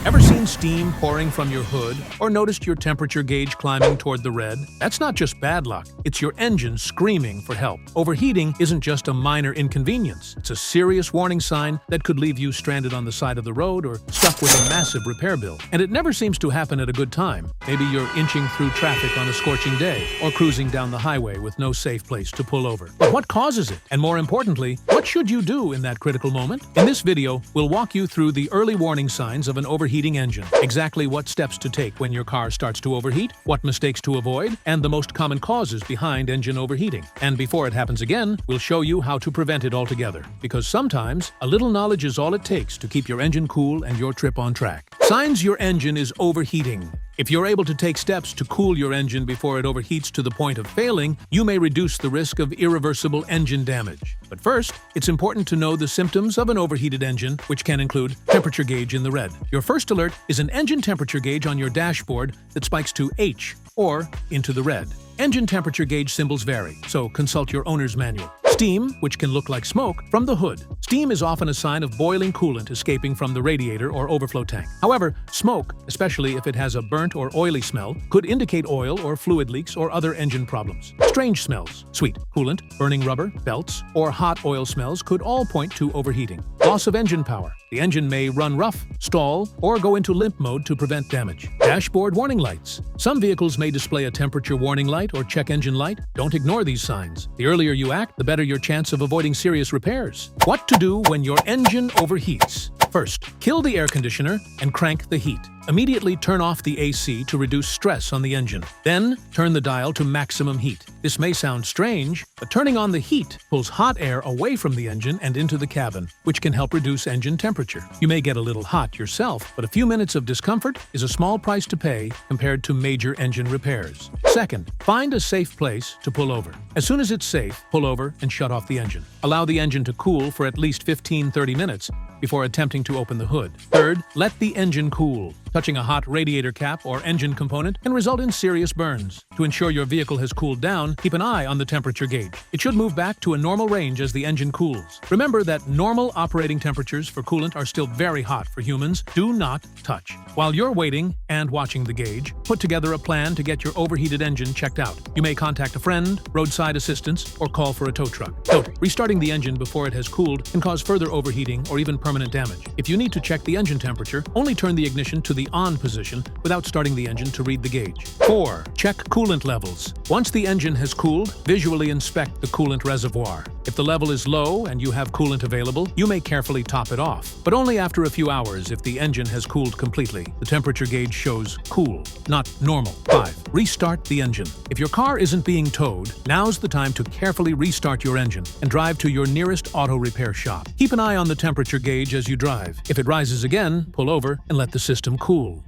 Ever seen steam pouring from your hood or noticed your temperature gauge climbing toward the red? That's not just bad luck, it's your engine screaming for help. Overheating isn't just a minor inconvenience, it's a serious warning sign that could leave you stranded on the side of the road or stuck with a massive repair bill. And it never seems to happen at a good time. Maybe you're inching through traffic on a scorching day or cruising down the highway with no safe place to pull over. But what causes it? And more importantly, what should you do in that critical moment? In this video, we'll walk you through the early warning signs of an overheating engine, exactly what steps to take when your car starts to overheat, what mistakes to avoid, and the most common causes behind engine overheating. And before it happens again, we'll show you how to prevent it altogether. Because sometimes, a little knowledge is all it takes to keep your engine cool and your trip on track. Signs your engine is overheating. If you're able to take steps to cool your engine before it overheats to the point of failing, you may reduce the risk of irreversible engine damage. But first, it's important to know the symptoms of an overheated engine, which can include temperature gauge in the red. Your first alert is an engine temperature gauge on your dashboard that spikes to H or into the red. Engine temperature gauge symbols vary, so consult your owner's manual. Steam, which can look like smoke, from the hood. Steam is often a sign of boiling coolant escaping from the radiator or overflow tank. However, smoke, especially if it has a burnt or oily smell, could indicate oil or fluid leaks or other engine problems. Strange smells, sweet coolant, burning rubber, belts, or hot oil smells could all point to overheating. Loss of engine power. The engine may run rough, stall, or go into limp mode to prevent damage. Dashboard warning lights. Some vehicles may display a temperature warning light or check engine light. Don't ignore these signs. The earlier you act, the better your chance of avoiding serious repairs. What to do when your engine overheats? First, kill the air conditioner and crank the heat. Immediately turn off the AC to reduce stress on the engine. Then, turn the dial to maximum heat. This may sound strange, but turning on the heat pulls hot air away from the engine and into the cabin, which can help reduce engine temperature. You may get a little hot yourself, but a few minutes of discomfort is a small price to pay compared to major engine repairs. Second, find a safe place to pull over. As soon as it's safe, pull over and shut off the engine. Allow the engine to cool for at least 15-30 minutes before attempting to open the hood. Third, let the engine cool. Touching a hot radiator cap or engine component can result in serious burns. To ensure your vehicle has cooled down, keep an eye on the temperature gauge. It should move back to a normal range as the engine cools. Remember that normal operating temperatures for coolant are still very hot for humans. Do not touch. While you're waiting and watching the gauge, put together a plan to get your overheated engine checked out. You may contact a friend, roadside assistance, or call for a tow truck. Note, restarting the engine before it has cooled can cause further overheating or even permanent damage. If you need to check the engine temperature, only turn the ignition to the on position without starting the engine to read the gauge. 4. Check coolant levels. Once the engine has cooled, visually inspect the coolant reservoir. If the level is low and you have coolant available, you may carefully top it off, but only after a few hours if the engine has cooled completely. The temperature gauge shows cool, not normal. 5. Restart the engine. If your car isn't being towed, now's the time to carefully restart your engine and drive to your nearest auto repair shop. Keep an eye on the temperature gauge as you drive. If it rises again, pull over and let the system cool.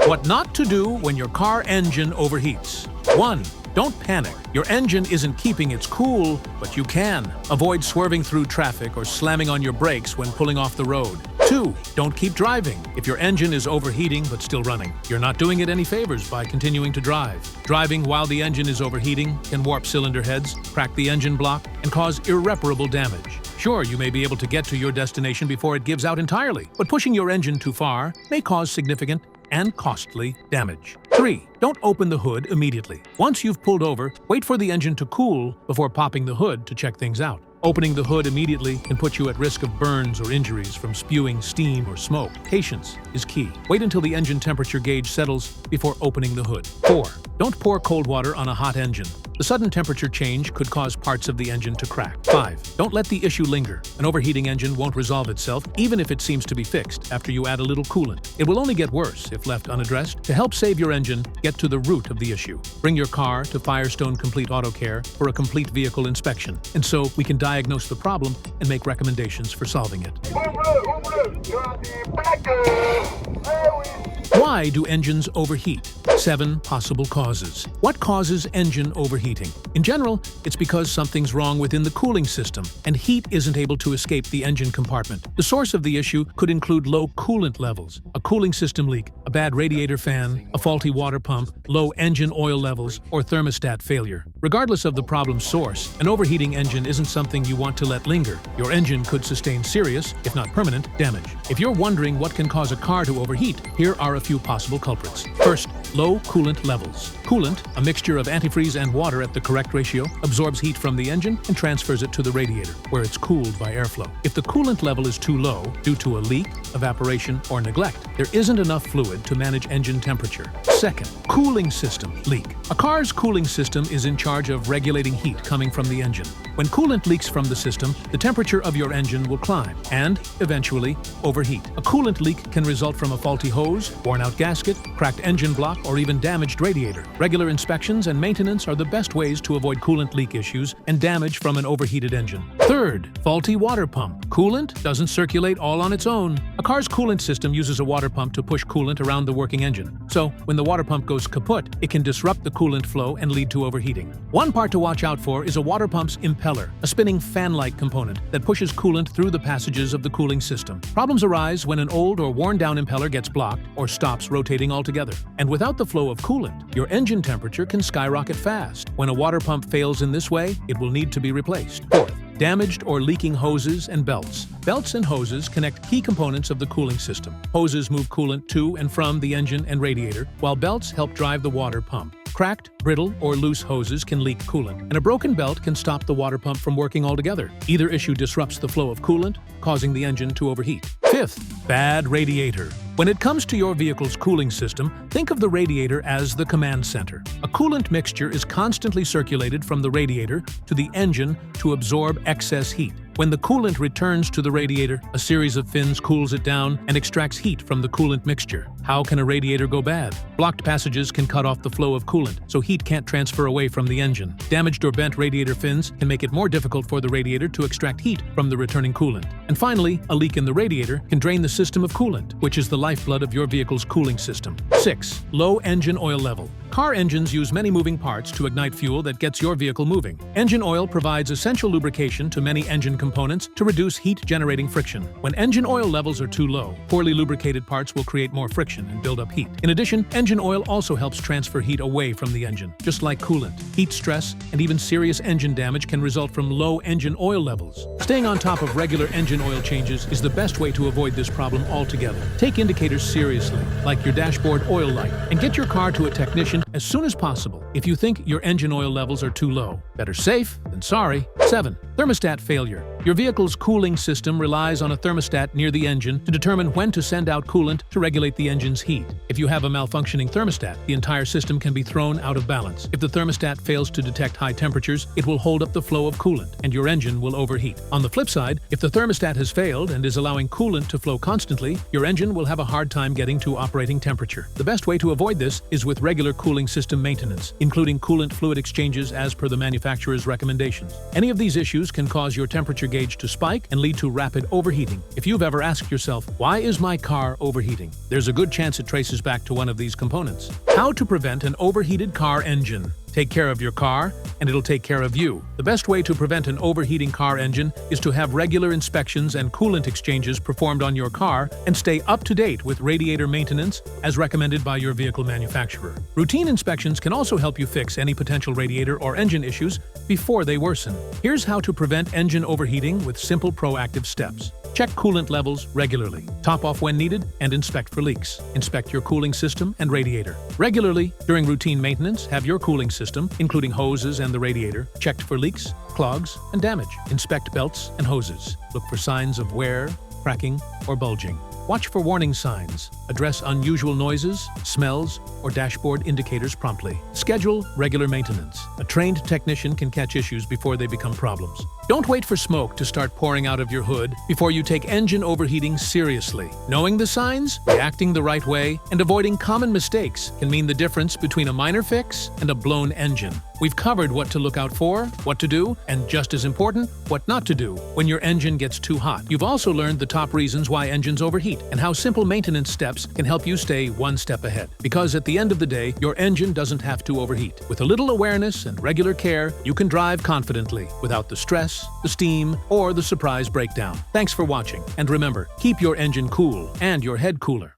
What not to do when your car engine overheats. 1. Don't panic. Your engine isn't keeping its cool, but you can. Avoid swerving through traffic or slamming on your brakes when pulling off the road. 2. Don't keep driving. If your engine is overheating but still running, you're not doing it any favors by continuing to drive. Driving while the engine is overheating can warp cylinder heads, crack the engine block, and cause irreparable damage. Sure, you may be able to get to your destination before it gives out entirely, but pushing your engine too far may cause significant and costly damage. 3. Don't open the hood immediately. Once you've pulled over, wait for the engine to cool before popping the hood to check things out. Opening the hood immediately can put you at risk of burns or injuries from spewing steam or smoke. Patience is key. Wait until the engine temperature gauge settles before opening the hood. 4. Don't pour cold water on a hot engine. The sudden temperature change could cause parts of the engine to crack. 5. Don't let the issue linger. An overheating engine won't resolve itself, even if it seems to be fixed after you add a little coolant. It will only get worse if left unaddressed. To help save your engine, get to the root of the issue. Bring your car to Firestone Complete Auto Care for a complete vehicle inspection, and so we can diagnose the problem and make recommendations for solving it. Why do engines overheat? 7 possible causes. What causes engine overheating? In general, it's because something's wrong within the cooling system, and heat isn't able to escape the engine compartment. The source of the issue could include low coolant levels, a cooling system leak, a bad radiator fan, a faulty water pump, low engine oil levels, or thermostat failure. Regardless of the problem's source, an overheating engine isn't something you want to let linger. Your engine could sustain serious, if not permanent, damage. If you're wondering what can cause a car to overheat, here are a few possible culprits. First, low coolant levels. Coolant, a mixture of antifreeze and water at the correct ratio, absorbs heat from the engine and transfers it to the radiator, where it's cooled by airflow. If the coolant level is too low, due to a leak, evaporation, or neglect, there isn't enough fluid to manage engine temperature. Second, cooling system leak. A car's cooling system is in charge of regulating heat coming from the engine. When coolant leaks from the system, the temperature of your engine will climb and, eventually, overheat. A coolant leak can result from a faulty hose, worn-out gasket, cracked engine block, or even damaged radiator. Regular inspections and maintenance are the best ways to avoid coolant leak issues and damage from an overheated engine. Third, faulty water pump. Coolant doesn't circulate all on its own. A car's coolant system uses a water pump to push coolant around the working engine. So, when the water pump goes kaput, it can disrupt the coolant flow and lead to overheating. One part to watch out for is a water pump's impeller, a spinning fan-like component that pushes coolant through the passages of the cooling system. Problems arise when an old or worn-down impeller gets blocked or stops rotating altogether. And without the flow of coolant, your engine temperature can skyrocket fast. When a water pump fails in this way, it will need to be replaced. Fourth, damaged or leaking hoses and belts. Belts and hoses connect key components of the cooling system. Hoses move coolant to and from the engine and radiator, while belts help drive the water pump. Cracked, brittle, or loose hoses can leak coolant, and a broken belt can stop the water pump from working altogether. Either issue disrupts the flow of coolant, causing the engine to overheat. Fifth, bad radiator. When it comes to your vehicle's cooling system, think of the radiator as the command center. A coolant mixture is constantly circulated from the radiator to the engine to absorb excess heat. When the coolant returns to the radiator, a series of fins cools it down and extracts heat from the coolant mixture. How can a radiator go bad? Blocked passages can cut off the flow of coolant, so heat can't transfer away from the engine. Damaged or bent radiator fins can make it more difficult for the radiator to extract heat from the returning coolant. And finally, a leak in the radiator can drain the system of coolant, which is the lifeblood of your vehicle's cooling system. 6. Low engine oil level. Car engines use many moving parts to ignite fuel that gets your vehicle moving. Engine oil provides essential lubrication to many engine components to reduce heat-generating friction. When engine oil levels are too low, poorly lubricated parts will create more friction and build up heat. In addition, engine oil also helps transfer heat away from the engine. Just like coolant, heat stress and even serious engine damage can result from low engine oil levels. Staying on top of regular engine oil changes is the best way to avoid this problem altogether. Take indicators seriously, like your dashboard oil light, and get your car to a technician as soon as possible if you think your engine oil levels are too low. Better safe than sorry. 7. Thermostat failure. Your vehicle's cooling system relies on a thermostat near the engine to determine when to send out coolant to regulate the engine's heat. If you have a malfunctioning thermostat, the entire system can be thrown out of balance. If the thermostat fails to detect high temperatures, it will hold up the flow of coolant, and your engine will overheat. On the flip side, if the thermostat has failed and is allowing coolant to flow constantly, your engine will have a hard time getting to operating temperature. The best way to avoid this is with regular cooling system maintenance, including coolant fluid exchanges as per the manufacturer's recommendations. Any of these issues can cause your temperature gauge to spike and lead to rapid overheating. If you've ever asked yourself, why is my car overheating? There's a good chance it traces back to one of these components. How to prevent an overheated car engine. Take care of your car, and it'll take care of you. The best way to prevent an overheating car engine is to have regular inspections and coolant exchanges performed on your car and stay up to date with radiator maintenance as recommended by your vehicle manufacturer. Routine inspections can also help you fix any potential radiator or engine issues before they worsen. Here's how to prevent engine overheating with simple proactive steps. Check coolant levels regularly. Top off when needed and inspect for leaks. Inspect your cooling system and radiator. Regularly, during routine maintenance, have your cooling system, including hoses and the radiator, checked for leaks, clogs, and damage. Inspect belts and hoses. Look for signs of wear, cracking, or bulging. Watch for warning signs. Address unusual noises, smells, or dashboard indicators promptly. Schedule regular maintenance. A trained technician can catch issues before they become problems. Don't wait for smoke to start pouring out of your hood before you take engine overheating seriously. Knowing the signs, reacting the right way, and avoiding common mistakes can mean the difference between a minor fix and a blown engine. We've covered what to look out for, what to do, and just as important, what not to do when your engine gets too hot. You've also learned the top reasons why engines overheat. overheat and how simple maintenance steps can help you stay one step ahead. Because at the end of the day, your engine doesn't have to overheat. With a little awareness and regular care, you can drive confidently without the stress, the steam, or the surprise breakdown. Thanks for watching, and remember, keep your engine cool and your head cooler.